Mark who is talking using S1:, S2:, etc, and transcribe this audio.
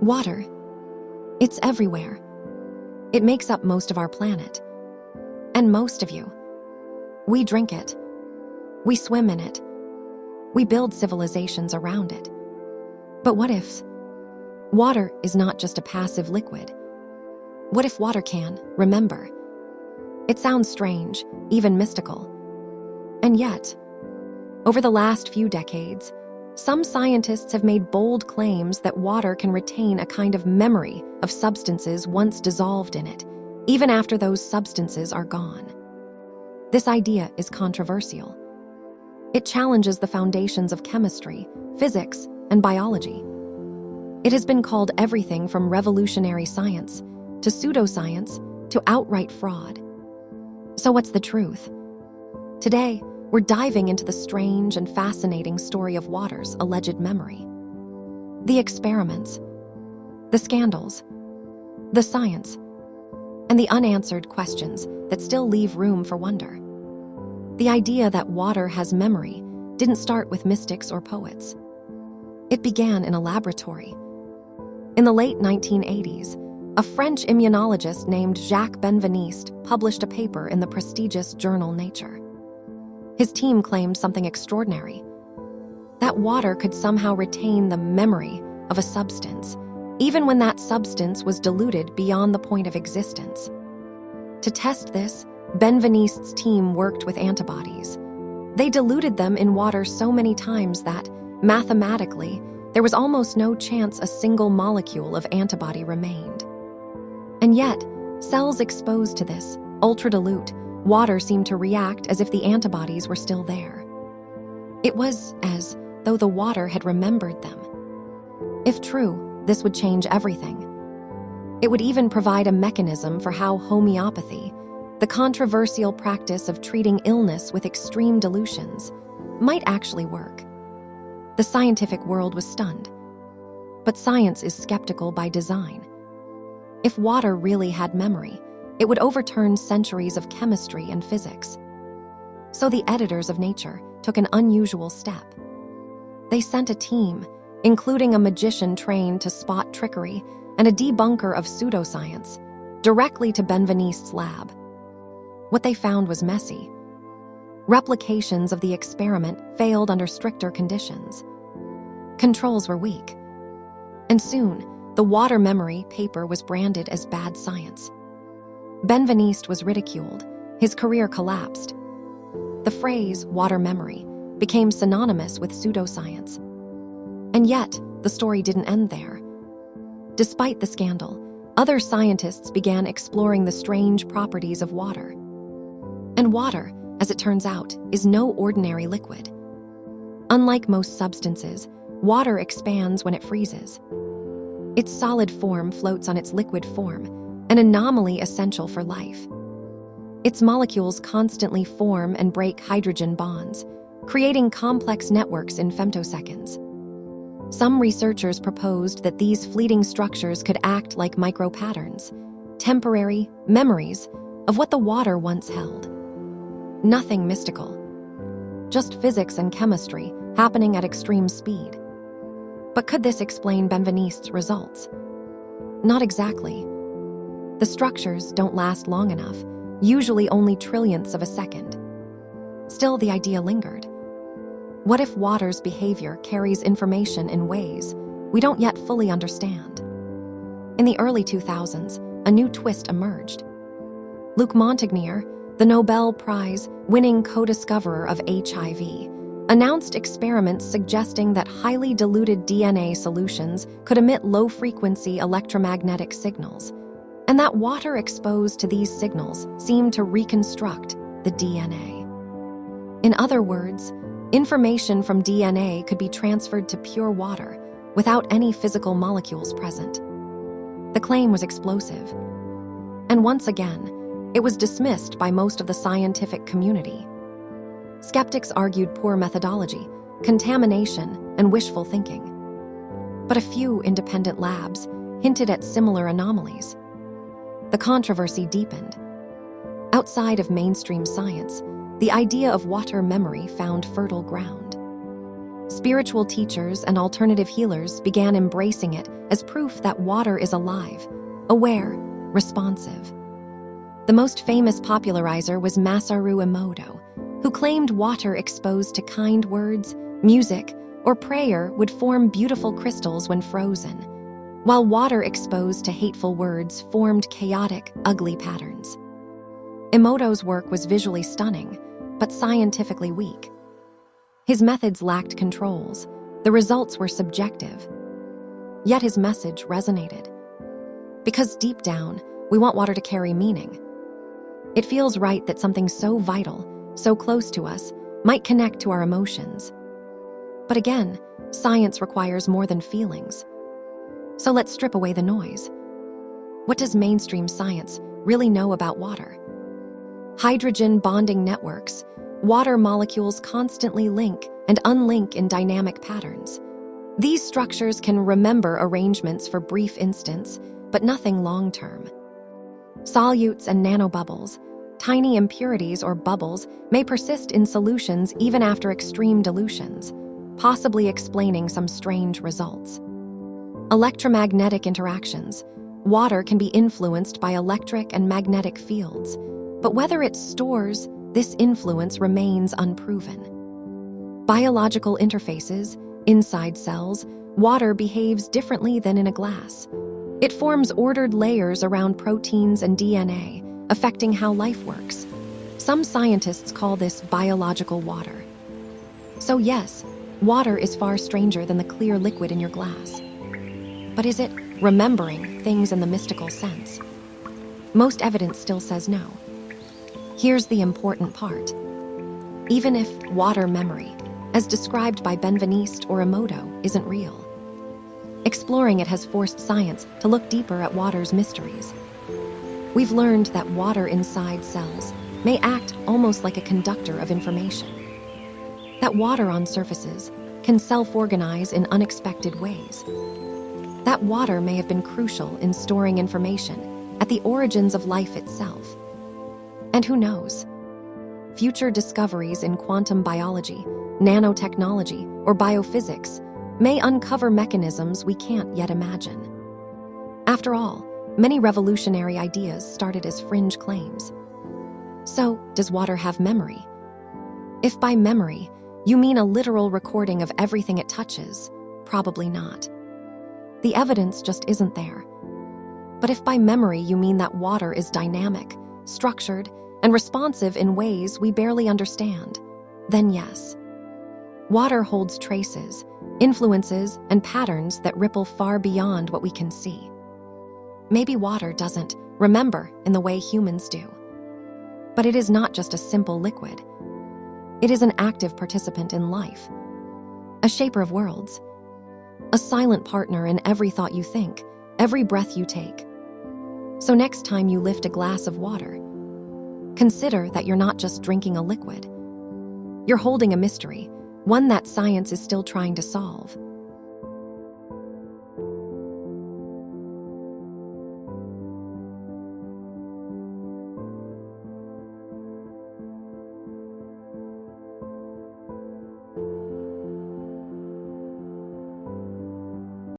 S1: Water. It's everywhere. It makes up most of our planet. And most of you. We drink it. We swim in it. We build civilizations around it. But what if water is not just a passive liquid? What if water can remember? It sounds strange, even mystical. And yet, over the last few decades, some scientists have made bold claims that water can retain a kind of memory of substances once dissolved in it, even after those substances are gone. This idea is controversial. It challenges the foundations of chemistry, physics, and biology. It has been called everything from revolutionary science to pseudoscience to outright fraud. So what's the truth? Today, we're diving into the strange and fascinating story of water's alleged memory. The experiments, the scandals, the science, and the unanswered questions that still leave room for wonder. The idea that water has memory didn't start with mystics or poets. It began in a laboratory. In the late 1980s, a French immunologist named Jacques Benveniste published a paper in the prestigious journal Nature. His team claimed something extraordinary: that water could somehow retain the memory of a substance, even when that substance was diluted beyond the point of existence. To test this, Benveniste's team worked with antibodies. They diluted them in water so many times that, mathematically, there was almost no chance a single molecule of antibody remained. And yet, cells exposed to this ultra-dilute water seemed to react as if the antibodies were still there. It was as though the water had remembered them. If true, this would change everything. It would even provide a mechanism for how homeopathy, the controversial practice of treating illness with extreme dilutions, might actually work. The scientific world was stunned. But science is skeptical by design. If water really had memory, it would overturn centuries of chemistry and physics. So the editors of Nature took an unusual step. They sent a team, including a magician trained to spot trickery and a debunker of pseudoscience, directly to Benveniste's lab. What they found was messy. Replications of the experiment failed under stricter conditions. Controls were weak. And soon, the water memory paper was branded as bad science. Benveniste was ridiculed. His career collapsed. The phrase water memory became synonymous with pseudoscience. And yet, the story didn't end there. Despite the scandal, other scientists began exploring the strange properties of water. And water, as it turns out, is no ordinary liquid. Unlike most substances, water expands when it freezes. Its solid form floats on its liquid form, an anomaly essential for life. Its molecules constantly form and break hydrogen bonds, creating complex networks in femtoseconds. Some researchers proposed that these fleeting structures could act like micropatterns, temporary memories of what the water once held. Nothing mystical, just physics and chemistry happening at extreme speed. But could this explain Benveniste's results? Not exactly. The structures don't last long enough, usually only trillionths of a second. Still, the idea lingered. What if water's behavior carries information in ways we don't yet fully understand? In the early 2000s, a new twist emerged. Luc Montagnier, the Nobel Prize-winning co-discoverer of HIV, announced experiments suggesting that highly diluted DNA solutions could emit low-frequency electromagnetic signals, and that water exposed to these signals seemed to reconstruct the DNA. In other words, information from DNA could be transferred to pure water without any physical molecules present. The claim was explosive, and once again, it was dismissed by most of the scientific community. Skeptics argued poor methodology, contamination, and wishful thinking. But a few independent labs hinted at similar anomalies. The controversy deepened. Outside of mainstream science, the idea of water memory found fertile ground. Spiritual teachers and alternative healers began embracing it as proof that water is alive, aware, responsive. The most famous popularizer was Masaru Emoto, who claimed water exposed to kind words, music, or prayer would form beautiful crystals when frozen, while water exposed to hateful words formed chaotic, ugly patterns. Emoto's work was visually stunning, but scientifically weak. His methods lacked controls. The results were subjective. Yet his message resonated. Because deep down, we want water to carry meaning. It feels right that something so vital, so close to us, might connect to our emotions. But again, science requires more than feelings. So let's strip away the noise. What does mainstream science really know about water? Hydrogen bonding networks. Water molecules constantly link and unlink in dynamic patterns. These structures can remember arrangements for brief instants, but nothing long-term. Solutes and nanobubbles. Tiny impurities or bubbles may persist in solutions even after extreme dilutions, possibly explaining some strange results. Electromagnetic interactions. Water can be influenced by electric and magnetic fields, but whether it stores this influence remains unproven. Biological interfaces, inside cells, water behaves differently than in a glass. It forms ordered layers around proteins and DNA, affecting how life works. Some scientists call this biological water. So yes, water is far stranger than the clear liquid in your glass. But is it remembering things in the mystical sense? Most evidence still says no. Here's the important part. Even if water memory, as described by Benveniste or Emoto, isn't real, exploring it has forced science to look deeper at water's mysteries. We've learned that water inside cells may act almost like a conductor of information. That water on surfaces can self-organize in unexpected ways. That water may have been crucial in storing information at the origins of life itself. And who knows? Future discoveries in quantum biology, nanotechnology, or biophysics may uncover mechanisms we can't yet imagine. After all, many revolutionary ideas started as fringe claims. So, does water have memory? If by memory, you mean a literal recording of everything it touches, probably not. The evidence just isn't there. But if by memory you mean that water is dynamic, structured, and responsive in ways we barely understand, then yes. Water holds traces, influences, and patterns that ripple far beyond what we can see. Maybe water doesn't remember in the way humans do. But it is not just a simple liquid. It is an active participant in life, a shaper of worlds, a silent partner in every thought you think, every breath you take. So next time you lift a glass of water, consider that you're not just drinking a liquid. You're holding a mystery, one that science is still trying to solve.